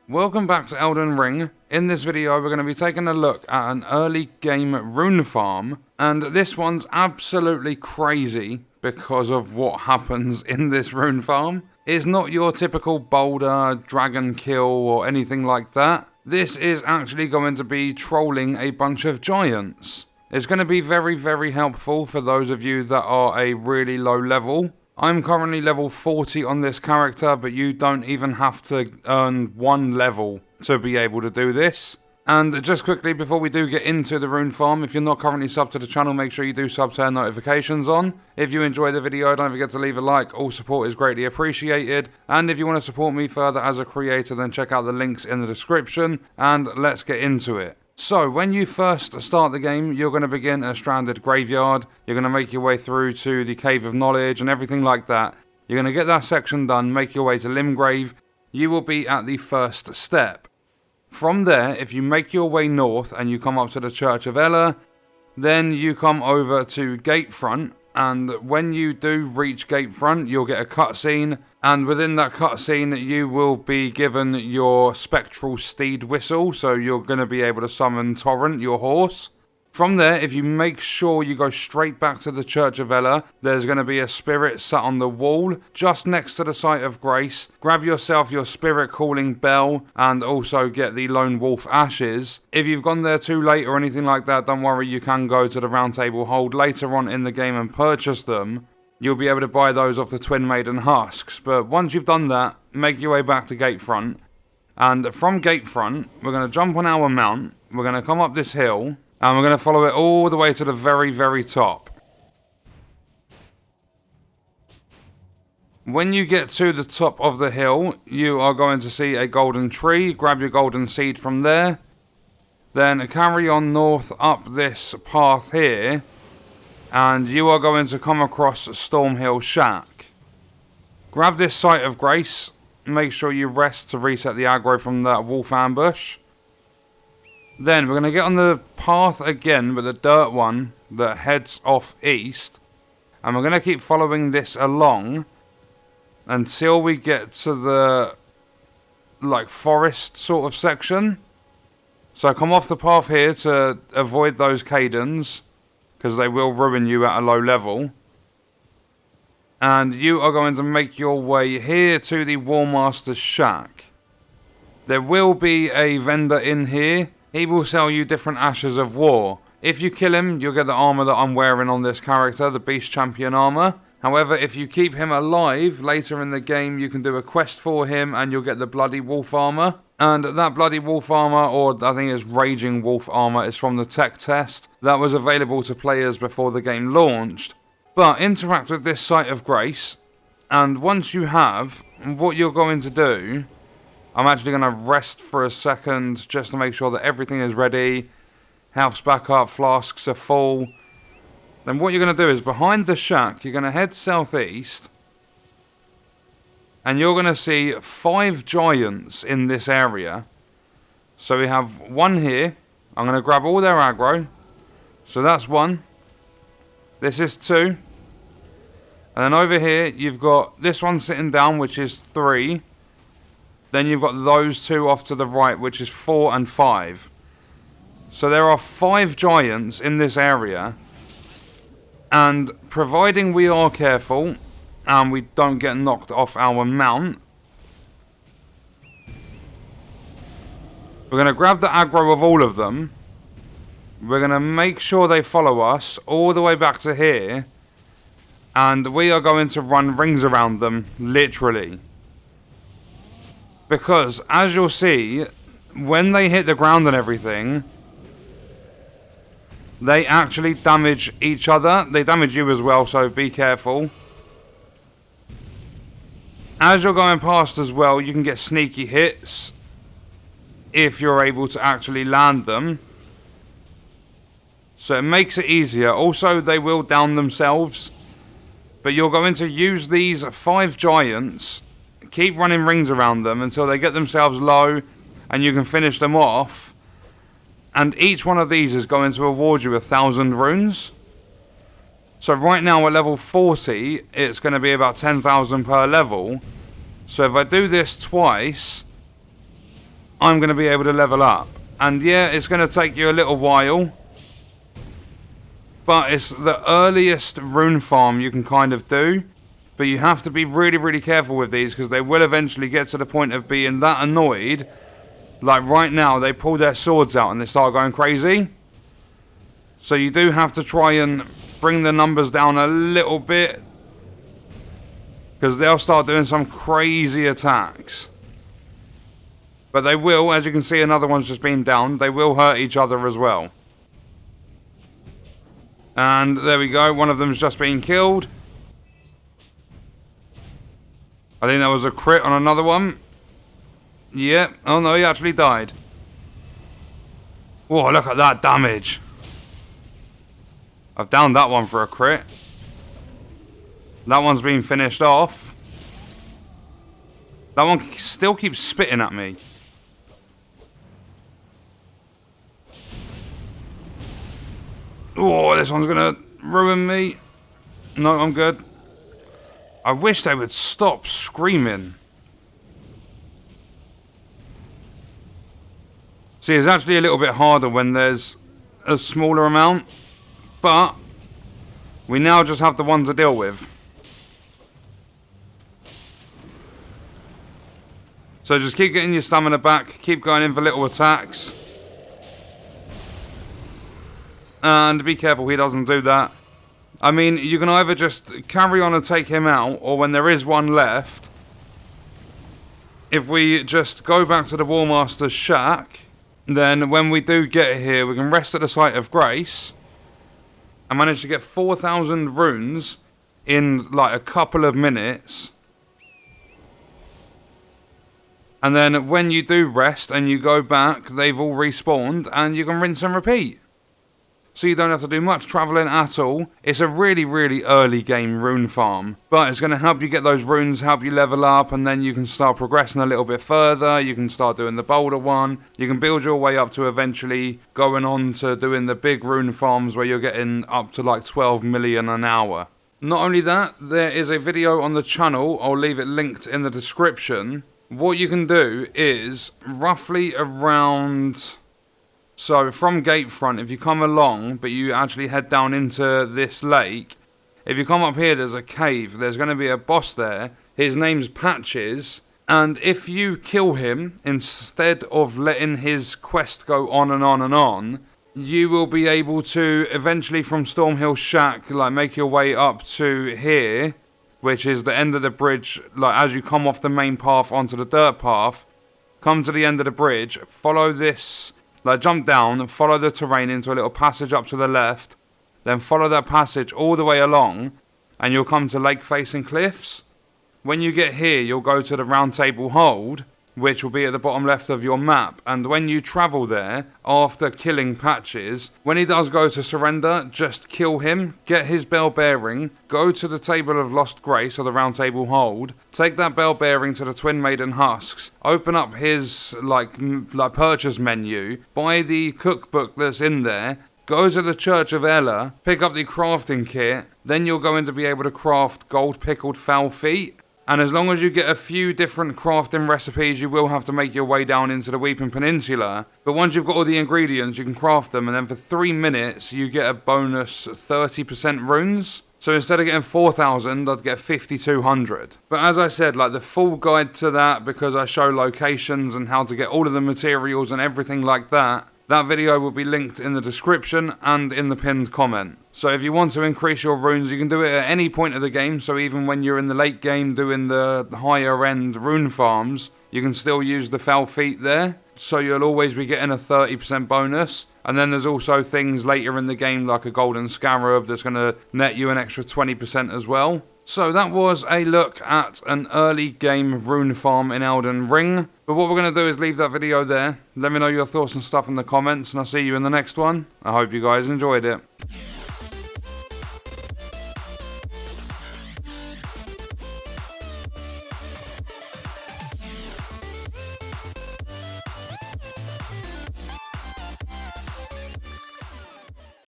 Welcome back to Elden Ring. In this video we're going to be taking a look at an early game rune farm, and this one's absolutely crazy because of what happens in this rune farm. It's not your typical boulder, dragon kill or anything like that. This is actually going to be trolling a bunch of giants. It's going to be very helpful for those of you that are a really low level. I'm currently level 40 on this character, but you don't even have to earn one level to be able to do this. And just quickly before we do get into the rune farm, if you're not currently subbed to the channel, make sure you do sub, turn notifications on. If you enjoy the video, don't forget to leave a like. All support is greatly appreciated. And if you want to support me further as a creator, then check out the links in the description. And let's get into it. So, when you first start the game, you're going to begin a stranded graveyard. You're going to make your way through to the Cave of Knowledge and everything like that. You're going to get that section done, make your way to Limgrave. You will be at the first step. From there, if you make your way north and you come up to the Church of Ella, then you come over to Gatefront. And when you do reach Gatefront, you'll get a cutscene, and within that cutscene you will be given your spectral steed whistle, so you're going to be able to summon Torrent, your horse. From there, if you make sure you go straight back to the Church of Ella, there's going to be a spirit sat on the wall, just next to the site of grace. Grab yourself your spirit calling bell, and also get the lone wolf ashes. If you've gone there too late or anything like that, don't worry, you can go to the round table hold later on in the game and purchase them. You'll be able to buy those off the Twin Maiden husks, but once you've done that, make your way back to Gatefront. And from Gatefront, we're going to jump on our mount, we're going to come up this hill, and we're going to follow it all the way to the very top. When you get to the top of the hill, you are going to see a golden tree. Grab your golden seed from there. Then carry on north up this path here. And you are going to come across Stormhill Shack. Grab this site of grace. Make sure you rest to reset the aggro from that wolf ambush. Then we're going to get on the path again with the dirt one that heads off east. And we're going to keep following this along until we get to the forest sort of section. So come off the path here to avoid those cadens, because they will ruin you at a low level. And you are going to make your way here to the Warmaster's Shack. There will be a vendor in here. He will sell you different ashes of war. If you kill him, you'll get the armor that I'm wearing on this character, the Beast Champion armor. However, if you keep him alive, later in the game you can do a quest for him and you'll get the Bloody Wolf armor. And that Bloody Wolf armor, or I think it's Raging Wolf armor, is from the tech test that was available to players before the game launched. But interact with this site of grace, and once you have, what you're going to do, I'm actually going to rest for a second just to make sure that everything is ready. Health's back up, flasks are full. Then what you're going to do is behind the shack, you're going to head southeast. And you're going to see 5 giants in this area. So we have one here. I'm going to grab all their aggro. So that's 1. This is 2. And then over here, you've got this one sitting down, which is 3. Then you've got those 2 off to the right, which is 4 and 5. So there are 5 giants in this area. And providing we are careful and we don't get knocked off our mount, we're going to grab the aggro of all of them. We're going to make sure they follow us all the way back to here. And we are going to run rings around them, literally. Because, as you'll see, when they hit the ground and everything, they actually damage each other. They damage you as well, so be careful. As you're going past as well, you can get sneaky hits if you're able to actually land them. So it makes it easier. Also, they will down themselves. But you're going to use these 5 giants, keep running rings around them until they get themselves low and you can finish them off. And each one of these is going to award you 1,000 runes. So right now at level 40, it's going to be about 10,000 per level. So if I do this twice, I'm going to be able to level up. And yeah, it's going to take you a little while, but it's the earliest rune farm you can kind of do. But you have to be really, really careful with these, because they will eventually get to the point of being that annoyed. Like right now, they pull their swords out and they start going crazy. So you do have to try and bring the numbers down a little bit, because they'll start doing some crazy attacks. But they will, as you can see, another one's just been down. They will hurt each other as well. And there we go. One of them's just been killed. I think that was a crit on another one. Yep. Oh no, he actually died. Whoa, look at that damage. I've downed that one for a crit. That one's been finished off. That one still keeps spitting at me. Oh, this one's gonna ruin me. No, I'm good. I wish they would stop screaming. See, it's actually a little bit harder when there's a smaller amount, but we now just have the one to deal with. So just keep getting your stamina back, keep going in for little attacks. And be careful he doesn't do that. I mean, you can either just carry on and take him out, or when there is one left, if we just go back to the Warmaster's shack, then when we do get here, we can rest at the site of grace and manage to get 4,000 runes in like a couple of minutes. And then when you do rest and you go back, they've all respawned and you can rinse and repeat. So you don't have to do much travelling at all. It's a really, really early game rune farm. But it's going to help you get those runes, help you level up, and then you can start progressing a little bit further. You can start doing the boulder one. You can build your way up to eventually going on to doing the big rune farms where you're getting up to like 12 million an hour. Not only that, there is a video on the channel. I'll leave it linked in the description. What you can do is roughly around... So from Gatefront, if you come along, but you actually head down into this lake, if you come up here, there's a cave. There's going to be a boss there. His name's Patches. And if you kill him, instead of letting his quest go on and on and on, you will be able to eventually from Stormhill Shack, like make your way up to here, which is the end of the bridge. Like as you come off the main path onto the dirt path, come to the end of the bridge, follow this... Like jump down, follow the terrain into a little passage up to the left, then follow that passage all the way along, and you'll come to lake facing cliffs. When you get here, you'll go to the round table hold, which will be at the bottom left of your map. And when you travel there, after killing Patches, when he does go to surrender, just kill him, get his bell bearing, go to the table of lost grace, or the round table hold, take that bell bearing to the Twin Maiden husks, open up his like purchase menu, buy the cookbook that's in there, go to the Church of Ella, pick up the crafting kit, then you're going to be able to craft gold-pickled fowl feet. And as long as you get a few different crafting recipes, you will have to make your way down into the Weeping Peninsula. But once you've got all the ingredients, you can craft them, and then for 3 minutes, you get a bonus 30% runes. So instead of getting 4,000, I'd get 5,200. But as I said, like the full guide to that, because I show locations and how to get all of the materials and everything like that, that video will be linked in the description and in the pinned comment. So if you want to increase your runes, you can do it at any point of the game. So even when you're in the late game doing the higher end rune farms, you can still use the fowl feet there. So you'll always be getting a 30% bonus. And then there's also things later in the game like a golden scarab that's going to net you an extra 20% as well. So that was a look at an early game rune farm in Elden Ring. But what we're going to do is leave that video there. Let me know your thoughts and stuff in the comments, and I'll see you in the next one. I hope you guys enjoyed it.